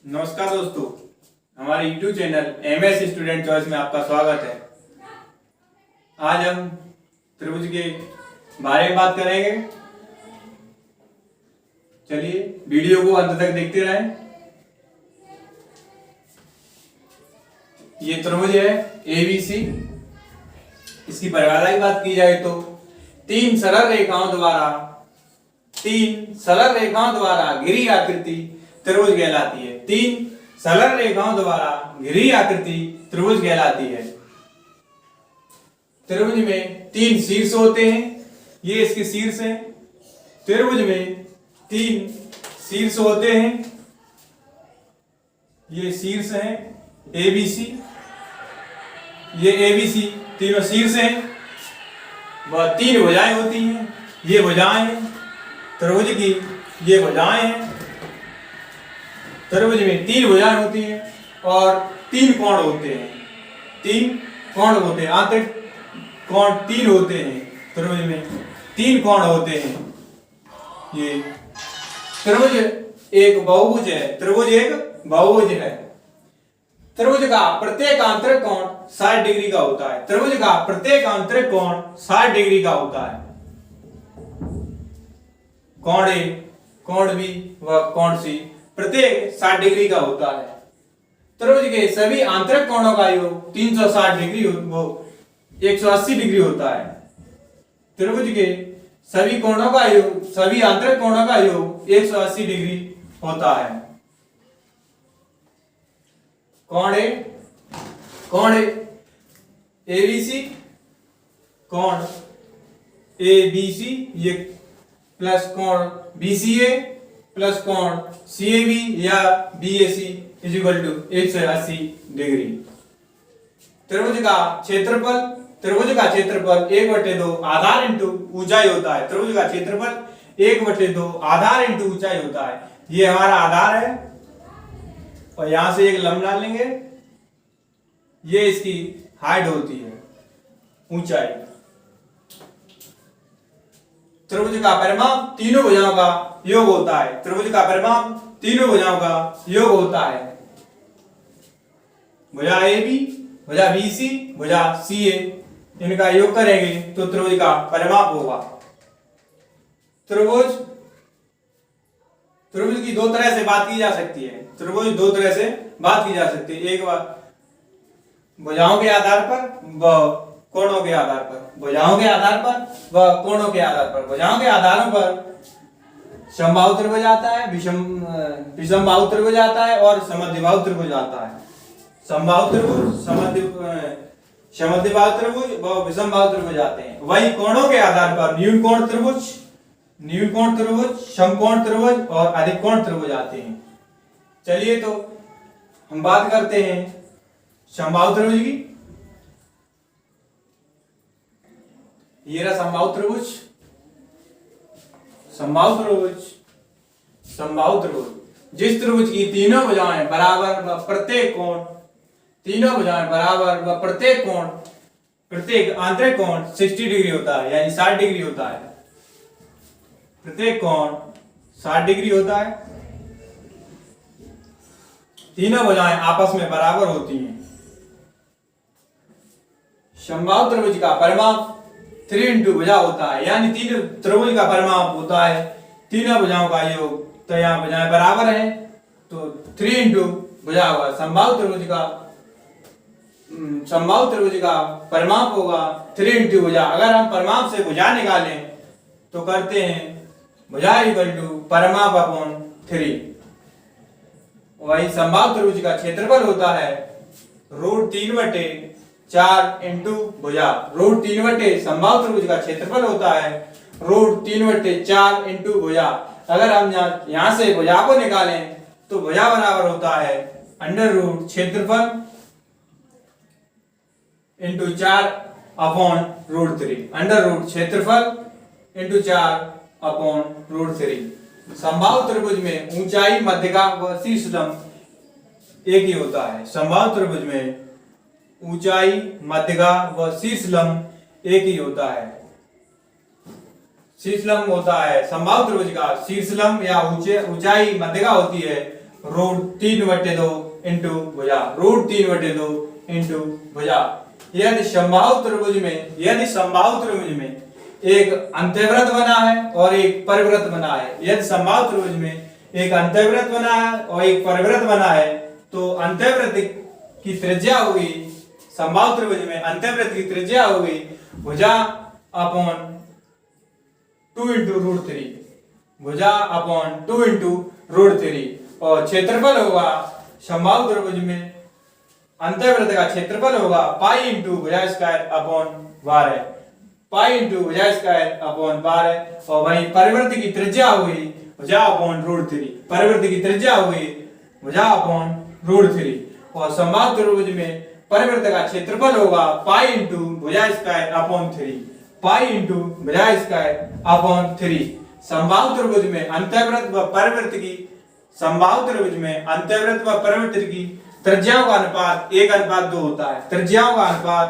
नमस्कार दोस्तों, हमारे YouTube channel MS student choice में आपका स्वागत है। आज हम त्रिभुज के बारे में बात करेंगे। चलिए वीडियो को अंत तक देखते रहें। ये त्रिभुज है ABC। इसकी परिभाषा की बात की जाए तो तीन सरल रेखाओं द्वारा घिरी आकृति त्रिभुज कहलाती है। तीन सरल रेखाओं द्वारा घिरी आकृति त्रिभुज कहलाती है। त्रिभुज में तीन शीर्ष होते हैं। ये इसके शीर्ष हैं। त्रिभुज में तीन शीर्ष होते हैं। ये शीर्ष हैं ABC। ये ABC तीनों शीर्ष हैं। वह तीन भुजाएं होती हैं। ये भुजाएं हैं त्रिभुज की। ये भुजाएं हैं। त्रिभुज में तीन भुजाएं होती हैं और तीन कोण होते हैं। तीन कोण होते हैं। आंतरिक कोण तीन होते हैं। त्रिभुज में तीन कोण होते हैं। ये त्रिभुज एक बहुभुज है। त्रिभुज एक बहुभुज है। त्रिभुज का प्रत्येक आंतरिक कोण 60 डिग्री का होता है। त्रिभुज का प्रत्येक आंतरिक कोण 60 डिग्री का होता है। कोण ए, कोण बी व कोण सी प्रत्येक 60 डिग्री का होता है। त्रिभुज के सभी आंतरिक कोणों का योग 360 डिग्री वो 180 डिग्री होता है। त्रिभुज के सभी कोणों का योग, सभी आंतरिक कोणों का योग 180 डिग्री होता है। कोण ए ABC, कोण ABC ये प्लस कोण BCA प्लस कोण CAB या BAC is equal to 180 degree. त्रिभुज का क्षेत्रफल 1/2 आधार इंटू ऊंचाई होता है। त्रिभुज का क्षेत्रफल 1/2 आधार इंटू ऊंचाई होता है। ये हमारा आधार है और यहां से एक लंब डाल लेंगे। ये इसकी हाइट होती है, ऊंचाई। त्रिभुज का परिमाप तीनों भुजाओं का योग होता है। त्रिभुज का परिमाप तीनों भुजाओं का योग होता है। भुजा AB, भुजा BC, भुजा CA, इनका योग करेंगे तो त्रिभुज का परिमाप होगा। त्रिभुज की दो तरह से बात की जा सकती है। त्रिभुज दो तरह से बात की जा सकती है। एक बात भुजाओं के आधार पर व कोणों के आधार पर। भुजाओं के आधार पर व कोणों के आधार पर। भुजाओं के आधारों पर समबाहु त्रिभुज आता है, विषमबाहु त्रिभुज आता है और समद्विबाहु त्रिभुज आता है। समबाहु त्रिभुज, समद्विबाहु त्रिभुज व विषमबाहु त्रिभुज आते हैं। वही कोणों के आधार पर न्यून कोण त्रिभुज, समकोण त्रिभुज और अधिक कोण त्रिभुज आते हैं। चलिए तो हम बात करते हैं समबाहु त्रिभुज की। ये रहा समबाहु त्रिभुज। समबाहु त्रिभुज जिस त्रिभुज की तीनों भुजाएं बराबर व प्रत्येक कोण, प्रत्येक आंतरिक कोण 60 डिग्री होता है, यानी 60 डिग्री होता है। प्रत्येक कोण 60 डिग्री होता है। तीनों भुजाएं आपस में बराबर होती हैं। समबाहु त्रिभुज का परिमाप 3 इंटू भुजा होता है, यानी तीन त्रिभुज का परिमाप होता है तीनों भुजाओं का योग। तो यहाँ भुजाएं बराबर हैं तो 3 इंटू भुजा होगा। समबाहु त्रिभुज का परिमाप होगा 3 इंटू भुजा। अगर हम परिमाप से भुजा निकालें तो करते हैं भुजा इक्वल टू परिमाप अपॉन 3। वही समबाहु त्रिभुज का क्षेत्रफल होता है √3/4 इंटू भुजा। √3 समबाहु त्रिभुज का क्षेत्रफल होता है √3/4 इंटू भुजा। अगर हम यहां से भुजा को निकालें तो भुजा बराबर होता है √ क्षेत्रफल इंटू 4 अपॉन √3। क्षेत्रफल इंटू 4 अपॉन √3। समबाहु त्रिभुज में ऊंचाई, मध्यका व शीर्ष लंब एक ही होता है। समबाहु त्रिभुज में ऊंचाई, मध्यका व शीर्ष लंब एक ही होता है। शीर्ष लंब होता है समबाहु त्रिभुज का शीर्ष लंब या ऊंचाई मध्यका होती है √3/2 इंटू भुजा, √3/2 इंटू भुजा। यदि समबाहु त्रिभुज में एक अंत्यवृत्त बना है और एक परिवृत्त बना है, यदि समबाहु त्रिभुज में एक अंत्यवृत्त बना है और एक परिवृत्त बना है, तो अंत्यवृत्त की त्रिज्या होगी, समबाहु त्रिभुज में अंत्यवृत्त की त्रिज्या होगी भुजा अपॉन 2 इंटू √3, भुजा अपॉन 2 इंटू √3, और क्षेत्रफल होगा समबाहु त्रिभुज में अंत्यवृत्त का क्षेत्रफल होगा पाई इंटू भुजा स्क्वायर अपॉन 12, पाई इंटू भुजा स्क्वायर अपॉन 12, और वहीं परिवृत्त की त्रिज्या हुई भुजा अपॉन √3, परिवृत्त की त्रिज्या हुई भुजा अपॉन √3, और समबाहु त्रिभुज में परिवृत्त का क्षेत्रफल होगा पाई इंटू भुजा स्क्वायर अपॉन 3, पाई इंटू भुजा स्क्वायर अपॉन 3। समबाहु त्रिभुज में अंत्यवृत्त व परिवृत्त की त्रिज्याओं का अनुपात 1:2 होता है, त्रिज्याओं का अनुपात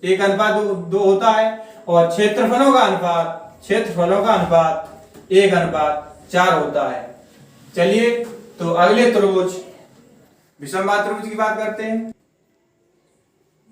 1:2 होता है, और क्षेत्रफलों का अनुपात 1:4 होता है। चलिए तो अगले त्रिभुज विषमबाहु त्रिभुज की बात करते हैं।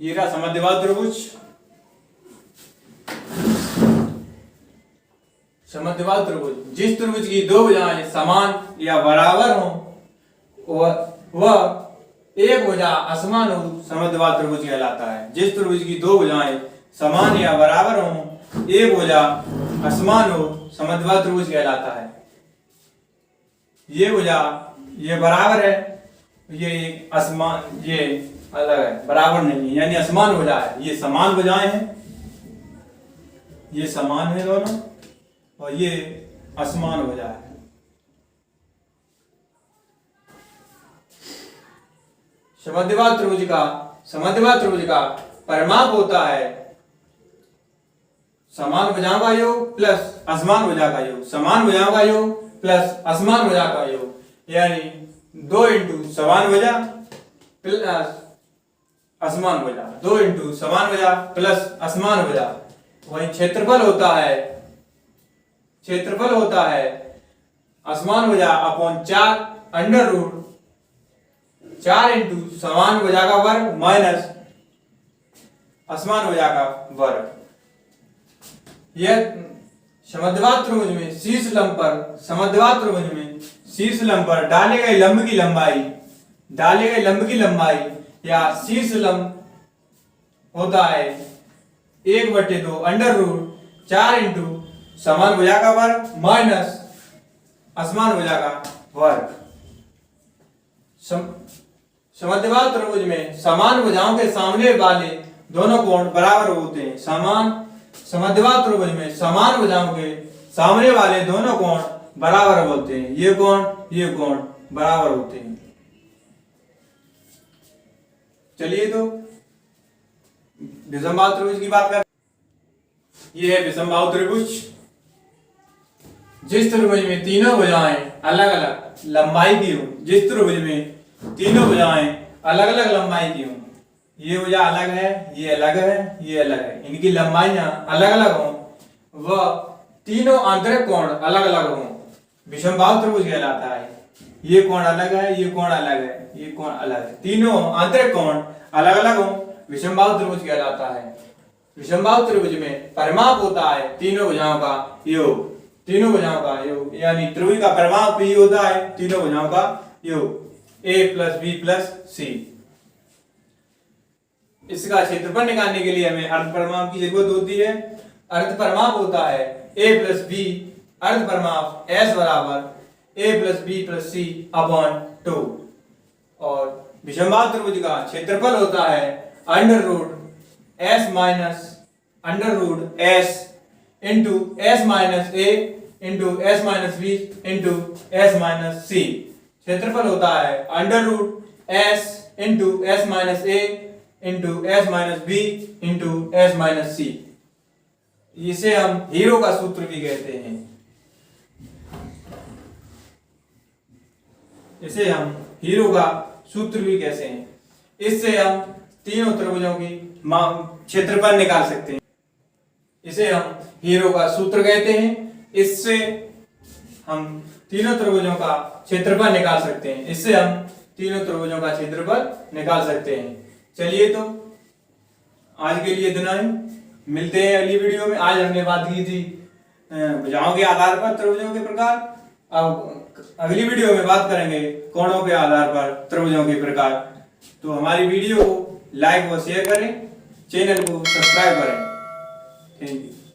ये रहा समद्विबाहु त्रिभुज। समद्विबाहु त्रिभुज, जिस त्रिभुज की दो भुजाएं समान या बराबर हो वह एक भुजा असमान हो समद्विबाहु त्रिभुज कहलाता है। जिस त्रिभुज की दो भुजाएं समान या बराबर हो, एक भुजा असमान हो समद्विबाहु त्रिभुज कहलाता है। ये भुजा ये बराबर है, ये एक असमान, ये अलग है, बराबर नहीं है, यानी असमान भुजा है। ये समान भुजाएं हैं, ये समान है दोनों, और ये असमान भुजा है। समद्विबाहु त्रिभुज का परिमाप होता है समान भुजाओं का योग प्लस असमान भुजा का योग, समान भुजाओं का योग प्लस असमान भुजा का योग, यानी 2 इंटू समान भुजा प्लस असमान भुजा, 2 इंटू समान भुजा प्लस असमान भुजा। वही क्षेत्रफल होता है असमान भुजा अपॉन 4 अंडर रूट 4 इंटू समान भुजा का वर्ग माइनस असमान भुजा का वर्ग। यह समद्विबाहु त्रिभुज में शीर्ष लंब पर डाले गए लंब की लंबाई या शीर्ष लंब होता है 1/2 अंडर रूट 4 इंटू समान भुजा का वर्ग माइनस असमान भुजा का वर्ग। समद्विबाहु त्रिभुज में समान भुजाओं के सामने वाले दोनों कोण बराबर होते हैं। समद्विबाहु त्रिभुज में समान भुजाओं के सामने वाले दोनों कोण बराबर होते हैं। ये कोण बराबर होते हैं। चलिए तो विषमबाहु त्रिभुज की बात करते हैं। ये है विषमबाहु त्रिभुज। जिस त्रिभुज में तीनों भुजाएं अलग अलग लंबाई की हो, जिस त्रिभुज में तीनों भुजाएं अलग अलग लंबाई की हो, ये भुजा अलग है, ये अलग है, ये अलग है, इनकी लंबाइयां अलग अलग हो, वह तीनों आंतरिक कोण अलग अलग हो, विषमबाहु त्रिभुज कहलाता है। ये कोण अलग है, ये कोण अलग है, ये कोण अलग है, तीनों आंतरिक कोण अलग अलग हो, विषमबाहु त्रिभुज कहलाता है। विषमबाहु त्रिभुज में परिमाप होता है तीनों भुजाओं का योग, यानी त्रिभुज का परिमाप भी होता है तीनों भुजाओं का योग, a + b + c। इसका क्षेत्रफल निकालने के लिए हमें अर्ध परिमाप की जरूरत होती है। अर्ध परिमाप होता है a + b, अर्ध परिमाप s बराबर a + b + c अपॉन 2, और विषमबाहु त्रिभुज का क्षेत्रफल होता है √s into s minus a into s minus b into s minus c। क्षेत्रफल होता है √s into s minus a into s minus b into s minus c। इसे हम हीरो का सूत्र भी कहते हैं। इसे हम हीरो का सूत्र भी कहते हैं। इससे हम तीनों त्रिभुजों की क्षेत्रफल निकाल सकते हैं। इसे हम हीरो का सूत्र कहते हैं। इससे हम तीनों त्रिभुजों का क्षेत्रफल निकाल सकते हैं। इससे हम तीनों त्रिभुजों का क्षेत्रफल निकाल सकते हैं। चलिए तो आज के लिए इतना ही, मिलते हैं अगली वीडियो में। आज हमने बात की थी भुजाओं के आधार पर त्रिभुजों के प्रकार। अब अगली वीडियो में बात करेंगे कोणों के आधार पर त्रिभुजों के प्रकार। तो हमारी वीडियो को लाइक व शेयर करें, चैनल को सब्सक्राइब करें। Thank you.